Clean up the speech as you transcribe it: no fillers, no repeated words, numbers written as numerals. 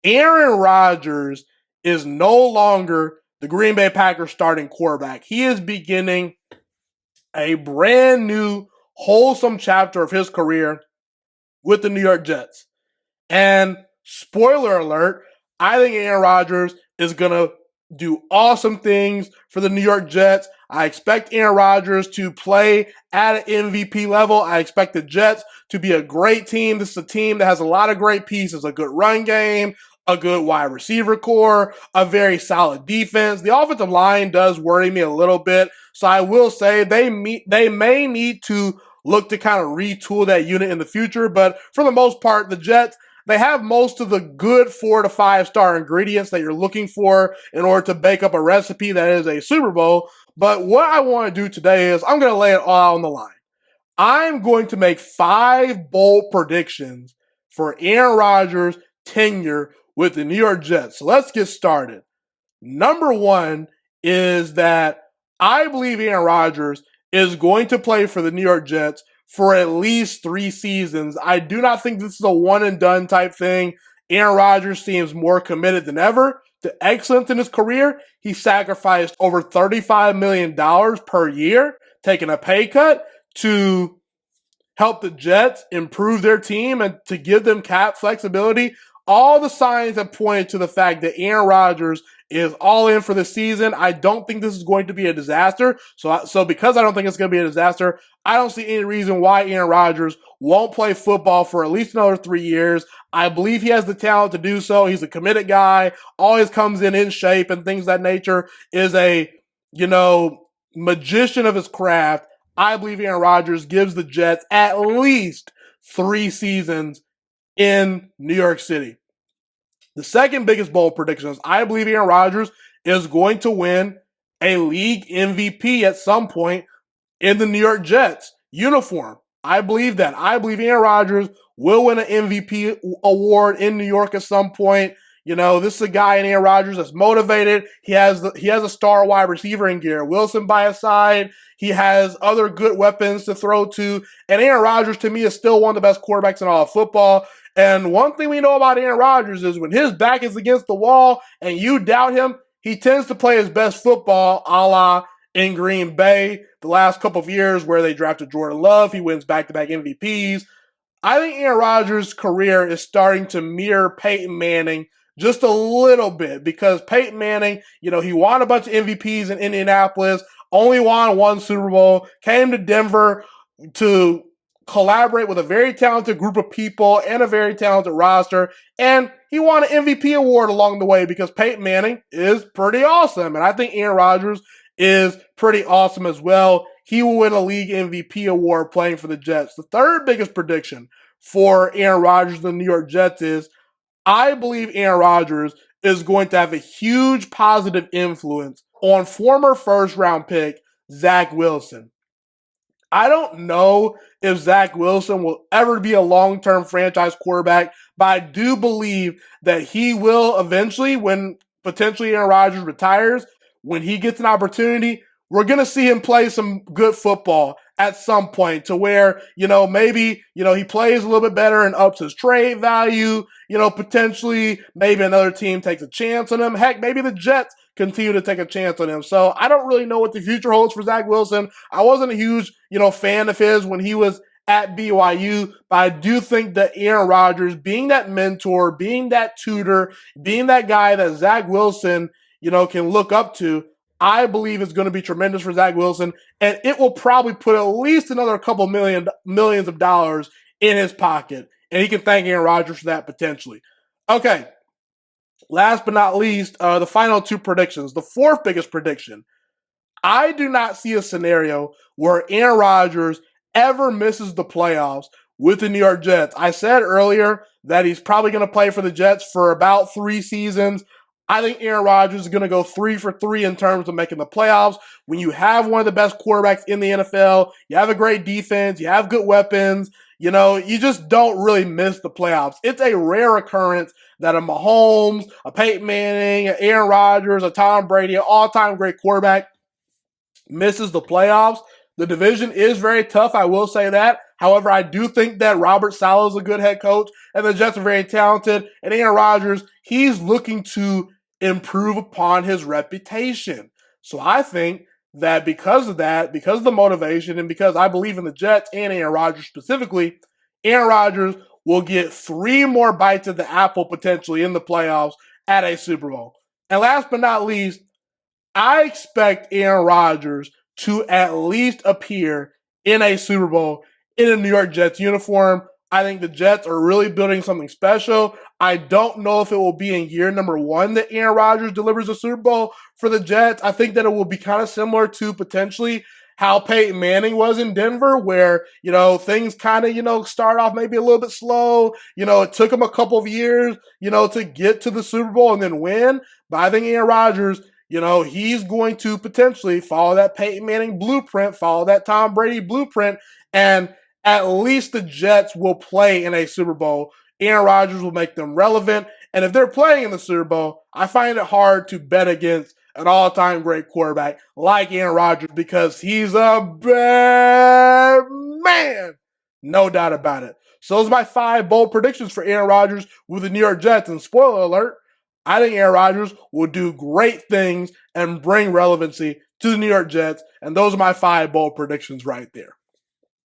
Aaron Rodgers is no longer the Green Bay Packers starting quarterback. He is beginning a brand new, wholesome chapter of his career with the New York Jets. And spoiler alert, I think Aaron Rodgers is going to do awesome things for the New York Jets. I expect Aaron Rodgers to play at an MVP level. I expect the Jets to be a great team. This is a team that has a lot of great pieces, a good run game, a good wide receiver core, a very solid defense. The offensive line does worry me a little bit. So I will say they may need to look to kind of retool that unit in the future. But for the most part, the Jets, they have most of the good 4 to 5 star ingredients that you're looking for in order to bake up a recipe that is a Super Bowl. But what I want to do today is I'm going to lay it all out on the line. I'm going to make 5 bold predictions for Aaron Rodgers' tenure with the New York Jets. So let's get started. Number 1 is that I believe Aaron Rodgers is going to play for the New York Jets for at least 3 seasons. I do not think this is a one and done type thing. Aaron Rodgers seems more committed than ever to excellence in his career. He sacrificed over $35 million per year, taking a pay cut to help the Jets improve their team and to give them cap flexibility. All the signs have pointed to the fact that Aaron Rodgers is all in for the season. I don't think this is going to be a disaster. So because I don't think it's going to be a disaster, I don't see any reason why Aaron Rodgers won't play football for at least another 3 years. I believe he has the talent to do so. He's a committed guy, always comes in shape and things of that nature, is a, magician of his craft. I believe Aaron Rodgers gives the Jets at least 3 seasons in New York City. The second biggest bold prediction is I believe Aaron Rodgers is going to win a league MVP at some point in the New York Jets uniform. I believe that. I believe Aaron Rodgers will win an MVP award in New York at some point. This is a guy in Aaron Rodgers that's motivated. He has a star wide receiver in Garrett Wilson by his side. He has other good weapons to throw to. And Aaron Rodgers, to me, is still one of the best quarterbacks in all of football. And one thing we know about Aaron Rodgers is when his back is against the wall and you doubt him, he tends to play his best football, a la in Green Bay the last couple of years where they drafted Jordan Love. He wins back-to-back MVPs. I think Aaron Rodgers' career is starting to mirror Peyton Manning just a little bit because Peyton Manning, he won a bunch of MVPs in Indianapolis, only won 1 Super Bowl, came to Denver to collaborate with a very talented group of people and a very talented roster, and he won an MVP award along the way because Peyton Manning is pretty awesome, and I think Aaron Rodgers is pretty awesome as well. He will win a league MVP award playing for the Jets. The third biggest prediction for Aaron Rodgers and the New York Jets is I believe Aaron Rodgers is going to have a huge positive influence on former first-round pick Zach Wilson. I don't know if Zach Wilson will ever be a long-term franchise quarterback, but I do believe that he will eventually, when potentially Aaron Rodgers retires, when he gets an opportunity, we're going to see him play some good football at some point to where, maybe, he plays a little bit better and ups his trade value, potentially maybe another team takes a chance on him. Heck, maybe the Jets continue to take a chance on him. So I don't really know what the future holds for Zach Wilson. I wasn't a huge, fan of his when he was at BYU, but I do think that Aaron Rodgers, being that mentor, being that tutor, being that guy that Zach Wilson, can look up to, I believe it's going to be tremendous for Zach Wilson, and it will probably put at least another couple millions of dollars in his pocket, and he can thank Aaron Rodgers for that potentially. Okay, last but not least, the final 2 predictions. The fourth biggest prediction, I do not see a scenario where Aaron Rodgers ever misses the playoffs with the New York Jets. I said earlier that he's probably going to play for the Jets for about 3 seasons. I think Aaron Rodgers is going to go 3 for 3 in terms of making the playoffs. When you have one of the best quarterbacks in the NFL, you have a great defense, you have good weapons, you just don't really miss the playoffs. It's a rare occurrence that a Mahomes, a Peyton Manning, an Aaron Rodgers, a Tom Brady, an all-time great quarterback misses the playoffs. The division is very tough, I will say that. However, I do think that Robert Saleh is a good head coach, and the Jets are very talented. And Aaron Rodgers, he's looking to improve upon his reputation. So I think that because of that, because of the motivation, and because I believe in the Jets and Aaron Rodgers specifically, Aaron Rodgers will get 3 more bites at the apple potentially in the playoffs at a Super Bowl. And last but not least, I expect Aaron Rodgers to at least appear in a Super Bowl in a New York Jets uniform. I think the Jets are really building something special. I don't know if it will be in year number 1 that Aaron Rodgers delivers a Super Bowl for the Jets. I think that it will be kind of similar to potentially how Peyton Manning was in Denver, where, things kind of, start off maybe a little bit slow. It took him a couple of years, to get to the Super Bowl and then win. But I think Aaron Rodgers, he's going to potentially follow that Peyton Manning blueprint, follow that Tom Brady blueprint, and at least the Jets will play in a Super Bowl. Aaron Rodgers will make them relevant. And if they're playing in the Super Bowl, I find it hard to bet against an all-time great quarterback like Aaron Rodgers because he's a bad man. No doubt about it. So those are my 5 bold predictions for Aaron Rodgers with the New York Jets. And spoiler alert, I think Aaron Rodgers will do great things and bring relevancy to the New York Jets. And those are my 5 bold predictions right there.